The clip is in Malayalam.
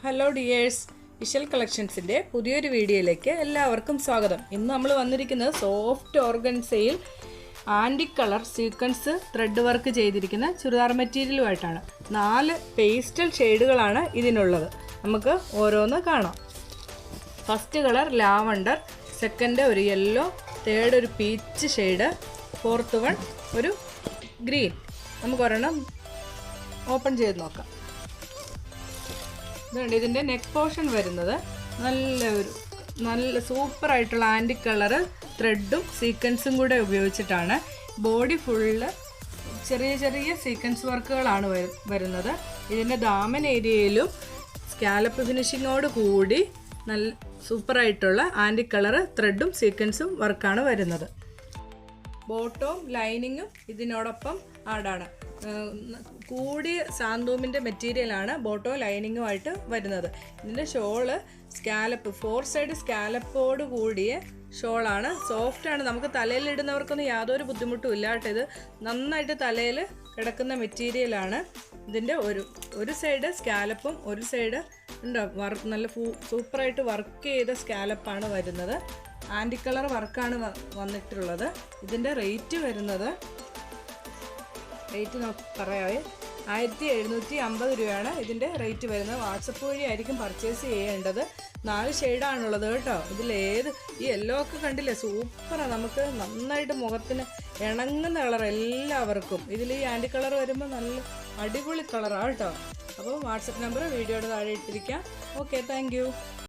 ഹലോ ഡിയേഴ്സ്, വിഷ്വൽ കളക്ഷൻസിൻ്റെ പുതിയൊരു വീഡിയോയിലേക്ക് എല്ലാവർക്കും സ്വാഗതം. ഇന്ന് നമ്മൾ വന്നിരിക്കുന്നത് സോഫ്റ്റ് ഓർഗൻസയിൽ antique colour sequence thread work ചെയ്തിരിക്കുന്ന ചുരിദാർ മെറ്റീരിയലുമായിട്ടാണ്. 4 പേസ്റ്റൽ ഷെയ്ഡുകളാണ് ഇതിനുള്ളത്. നമുക്ക് ഓരോന്ന് കാണാം. ഫസ്റ്റ് കളർ ലാവണ്ടർ, സെക്കൻഡ് ഒരു യെല്ലോ, തേർഡ് ഒരു പീച്ച് ഷെയ്ഡ്, ഫോർത്ത് വൺ ഒരു ഗ്രീൻ. നമുക്കൊരെണ്ണം ഓപ്പൺ ചെയ്ത് നോക്കാം. ഇതുണ്ട് ഇതിൻ്റെ നെക്ക് പോർഷൻ വരുന്നത് നല്ല സൂപ്പറായിട്ടുള്ള ആൻറ്റിക് കളറ് ത്രെഡും സീക്വൻസും കൂടെ ഉപയോഗിച്ചിട്ടാണ്. ബോഡി ഫുള്ള് ചെറിയ ചെറിയ സീക്വൻസ് വർക്കുകളാണ് വരുന്നത്. ഇതിൻ്റെ ദാമൻ ഏരിയയിലും സ്കാലപ്പ് ഫിനിഷിങ്ങോട് കൂടി നല്ല സൂപ്പറായിട്ടുള്ള ആൻറ്റിക് കളറ് ത്രെഡും സീക്വൻസും വർക്കാണ് വരുന്നത്. ബോട്ടവും ലൈനിങ്ങും ഇതിനോടൊപ്പം ആഡാണ്. കൂടിയ സാന്തൂമിൻ്റെ മെറ്റീരിയലാണ് ബോട്ടോ ലൈനിങ്ങുമായിട്ട് വരുന്നത്. ഇതിൻ്റെ ഷോള് സ്കാലപ്പ് 4 സൈഡ് സ്കാലപ്പോട് കൂടിയ ഷോളാണ്. സോഫ്റ്റാണ്. നമുക്ക് തലയിലിടുന്നവർക്കൊന്നും യാതൊരു ബുദ്ധിമുട്ടും ഇല്ല കേട്ടോ. ഇത് നന്നായിട്ട് തലയിൽ കിടക്കുന്ന മെറ്റീരിയലാണ്. ഇതിൻ്റെ ഒരു സൈഡ് സ്കാലപ്പും ഒരു സൈഡ് ഉണ്ടോ നല്ല സൂപ്പറായിട്ട് വർക്ക് ചെയ്ത സ്കാലപ്പാണ് വരുന്നത്. ആൻറ്റിക് കളർ വർക്കാണ് വന്നിട്ടുള്ളത്. ഇതിൻ്റെ റേറ്റ് വരുന്നത് പറയാവേ 1750 രൂപയാണ് ഇതിൻ്റെ റേറ്റ് വരുന്നത്. വാട്സപ്പ് വഴി ആയിരിക്കും പർച്ചേസ് ചെയ്യേണ്ടത്. 4 ഷെയ്ഡാണുള്ളത് കേട്ടോ. ഇതിലേത് ഈ യെല്ലോ ഒക്കെ കണ്ടില്ലേ, സൂപ്പറാണ്. നമുക്ക് നന്നായിട്ട് മുഖത്തിന് ഇണങ്ങുന്ന കളർ എല്ലാവർക്കും. ഇതിൽ ഈ ആൻറ്റിക് കളർ വരുമ്പോൾ നല്ല അടിപൊളി കളറാണ് കേട്ടോ. അപ്പോൾ വാട്സപ്പ് നമ്പർ വീഡിയോയുടെ താഴെ ഇട്ടിരിക്കാം. Okay, thank you.